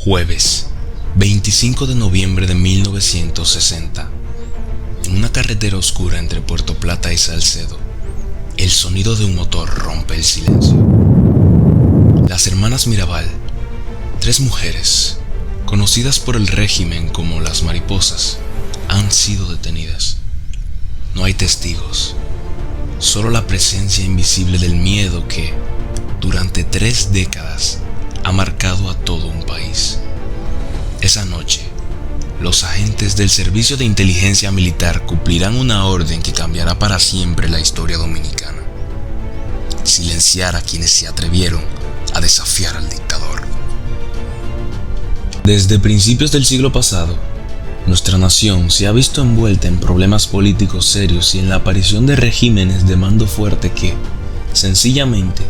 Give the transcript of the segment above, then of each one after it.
Jueves, 25 de noviembre de 1960. En una carretera oscura entre Puerto Plata y Salcedo, el sonido de un motor rompe el silencio. Las hermanas Mirabal, tres mujeres, conocidas por el régimen como las mariposas, han sido detenidas. No hay testigos, solo la presencia invisible del miedo que, durante 3 décadas, ha marcado a todo un país. Esa noche, los agentes del Servicio de Inteligencia Militar cumplirán una orden que cambiará para siempre la historia dominicana: silenciar a quienes se atrevieron a desafiar al dictador. Desde principios del siglo pasado, nuestra nación se ha visto envuelta en problemas políticos serios y en la aparición de regímenes de mando fuerte que, sencillamente,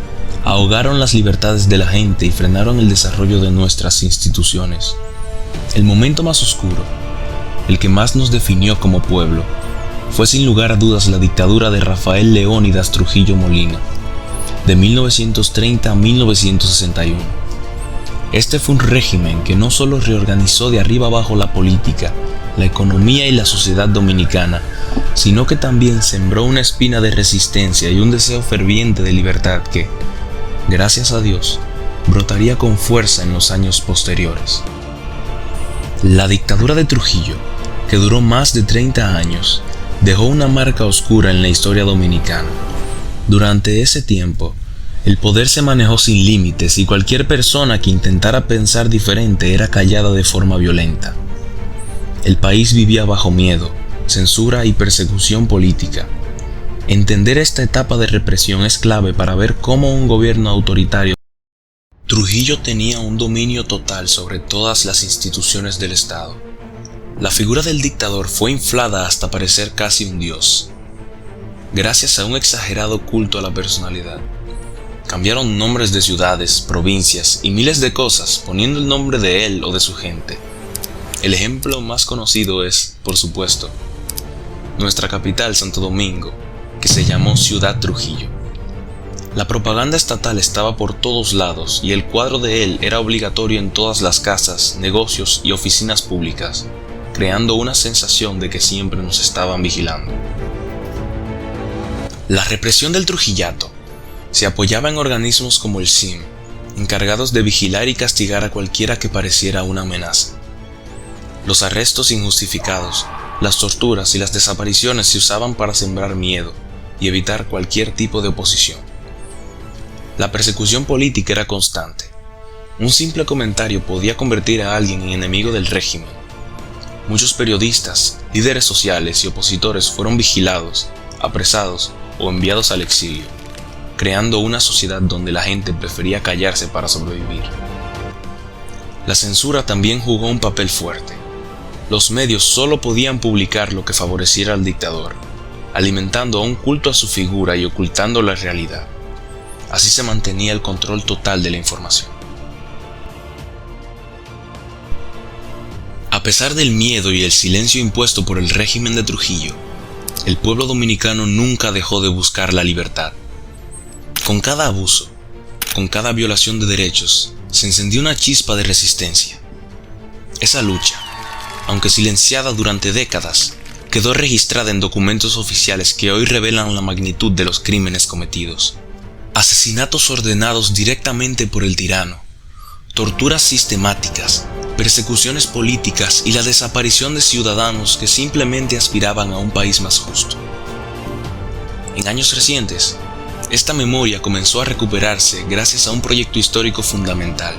ahogaron las libertades de la gente y frenaron el desarrollo de nuestras instituciones. El momento más oscuro, el que más nos definió como pueblo, fue sin lugar a dudas la dictadura de Rafael Leónidas Trujillo Molina, de 1930 a 1961. Este fue un régimen que no solo reorganizó de arriba abajo la política, la economía y la sociedad dominicana, sino que también sembró una espina de resistencia y un deseo ferviente de libertad que, gracias a Dios, brotaría con fuerza en los años posteriores. La dictadura de Trujillo, que duró más de 30 años, dejó una marca oscura en la historia dominicana. Durante ese tiempo, el poder se manejó sin límites y cualquier persona que intentara pensar diferente era callada de forma violenta. El país vivía bajo miedo, censura y persecución política. Entender esta etapa de represión es clave para ver cómo un gobierno autoritario. Trujillo tenía un dominio total sobre todas las instituciones del Estado. La figura del dictador fue inflada hasta parecer casi un dios, gracias a un exagerado culto a la personalidad. Cambiaron nombres de ciudades, provincias y miles de cosas poniendo el nombre de él o de su gente. El ejemplo más conocido es, por supuesto, nuestra capital, Santo Domingo, que se llamó Ciudad Trujillo. La propaganda estatal estaba por todos lados y el cuadro de él era obligatorio en todas las casas, negocios y oficinas públicas, creando una sensación de que siempre nos estaban vigilando. La represión del Trujillato se apoyaba en organismos como el SIM, encargados de vigilar y castigar a cualquiera que pareciera una amenaza. Los arrestos injustificados, las torturas y las desapariciones se usaban para sembrar miedo y evitar cualquier tipo de oposición. La persecución política era constante. Un simple comentario podía convertir a alguien en enemigo del régimen. Muchos periodistas, líderes sociales y opositores fueron vigilados, apresados o enviados al exilio, creando una sociedad donde la gente prefería callarse para sobrevivir. La censura también jugó un papel fuerte. Los medios solo podían publicar lo que favoreciera al dictador, alimentando un culto a su figura y ocultando la realidad. Así se mantenía el control total de la información. A pesar del miedo y el silencio impuesto por el régimen de Trujillo, el pueblo dominicano nunca dejó de buscar la libertad. Con cada abuso, con cada violación de derechos, se encendió una chispa de resistencia. Esa lucha, aunque silenciada durante décadas, quedó registrada en documentos oficiales que hoy revelan la magnitud de los crímenes cometidos. Asesinatos ordenados directamente por el tirano, torturas sistemáticas, persecuciones políticas y la desaparición de ciudadanos que simplemente aspiraban a un país más justo. En años recientes, esta memoria comenzó a recuperarse gracias a un proyecto histórico fundamental: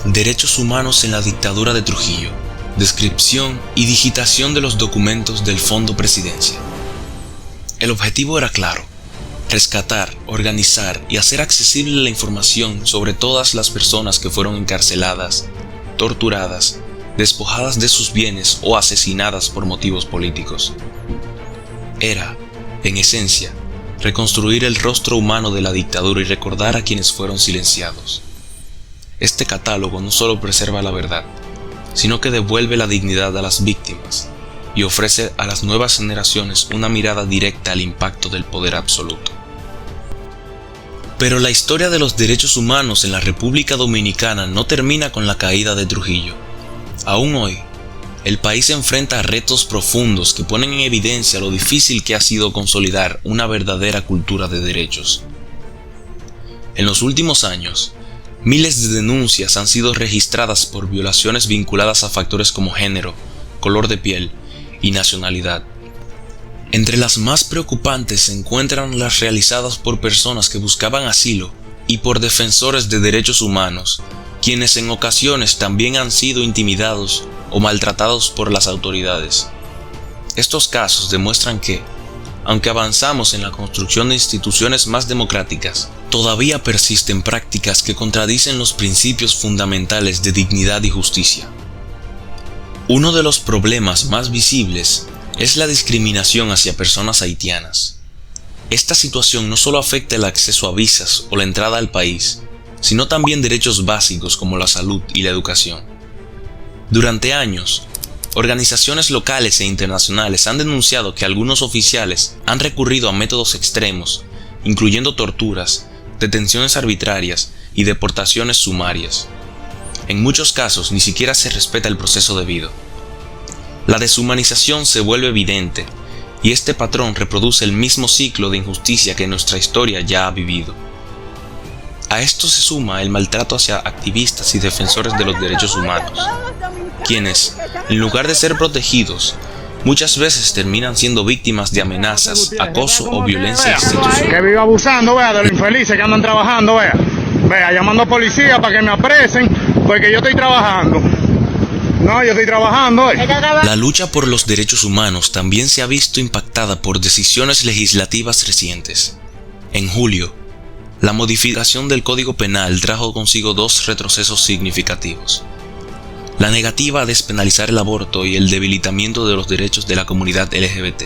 Derechos Humanos en la Dictadura de Trujillo, descripción y digitación de los documentos del Fondo Presidencia. El objetivo era claro: rescatar, organizar y hacer accesible la información sobre todas las personas que fueron encarceladas, torturadas, despojadas de sus bienes o asesinadas por motivos políticos. Era, en esencia, reconstruir el rostro humano de la dictadura y recordar a quienes fueron silenciados. Este catálogo no solo preserva la verdad, sino que devuelve la dignidad a las víctimas y ofrece a las nuevas generaciones una mirada directa al impacto del poder absoluto. Pero la historia de los derechos humanos en la República Dominicana no termina con la caída de Trujillo. Aún hoy, el país se enfrenta a retos profundos que ponen en evidencia lo difícil que ha sido consolidar una verdadera cultura de derechos. En los últimos años, miles de denuncias han sido registradas por violaciones vinculadas a factores como género, color de piel y nacionalidad. Entre las más preocupantes se encuentran las realizadas por personas que buscaban asilo y por defensores de derechos humanos, quienes en ocasiones también han sido intimidados o maltratados por las autoridades. Estos casos demuestran que, aunque avanzamos en la construcción de instituciones más democráticas, todavía persisten prácticas que contradicen los principios fundamentales de dignidad y justicia. Uno de los problemas más visibles es la discriminación hacia personas haitianas. Esta situación no solo afecta el acceso a visas o la entrada al país, sino también derechos básicos como la salud y la educación. Durante años, organizaciones locales e internacionales han denunciado que algunos oficiales han recurrido a métodos extremos, incluyendo torturas, detenciones arbitrarias y deportaciones sumarias. En muchos casos ni siquiera se respeta el proceso debido. La deshumanización se vuelve evidente, y este patrón reproduce el mismo ciclo de injusticia que nuestra historia ya ha vivido. A esto se suma el maltrato hacia activistas y defensores de los derechos humanos, quienes, en lugar de ser protegidos, muchas veces terminan siendo víctimas de amenazas, acoso o violencia institucional. Que vivo abusando, vea, de los infelices que andan trabajando, vea, llamando a policía para que me apresen, porque yo estoy trabajando. No, yo estoy trabajando. La lucha por los derechos humanos también se ha visto impactada por decisiones legislativas recientes. En julio, la modificación del Código Penal trajo consigo dos retrocesos significativos: la negativa a despenalizar el aborto y el debilitamiento de los derechos de la comunidad LGBT.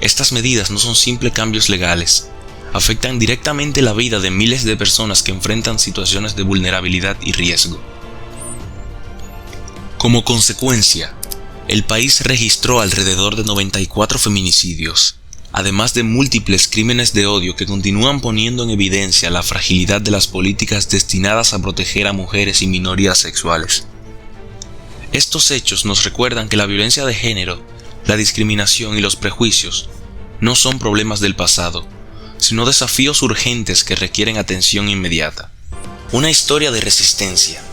Estas medidas no son simples cambios legales, afectan directamente la vida de miles de personas que enfrentan situaciones de vulnerabilidad y riesgo. Como consecuencia, el país registró alrededor de 94 feminicidios, además de múltiples crímenes de odio que continúan poniendo en evidencia la fragilidad de las políticas destinadas a proteger a mujeres y minorías sexuales. Estos hechos nos recuerdan que la violencia de género, la discriminación y los prejuicios no son problemas del pasado, sino desafíos urgentes que requieren atención inmediata. Una historia de resistencia.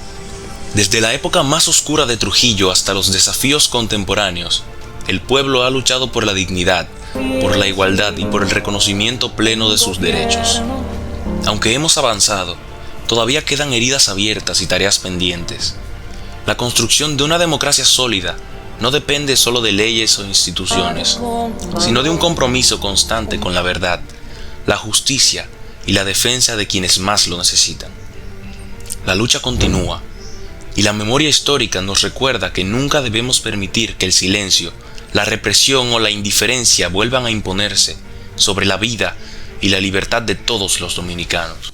Desde la época más oscura de Trujillo hasta los desafíos contemporáneos, el pueblo ha luchado por la dignidad, por la igualdad y por el reconocimiento pleno de sus derechos. Aunque hemos avanzado, todavía quedan heridas abiertas y tareas pendientes. La construcción de una democracia sólida no depende solo de leyes o instituciones, sino de un compromiso constante con la verdad, la justicia y la defensa de quienes más lo necesitan. La lucha continúa, y la memoria histórica nos recuerda que nunca debemos permitir que el silencio, la represión o la indiferencia vuelvan a imponerse sobre la vida y la libertad de todos los dominicanos.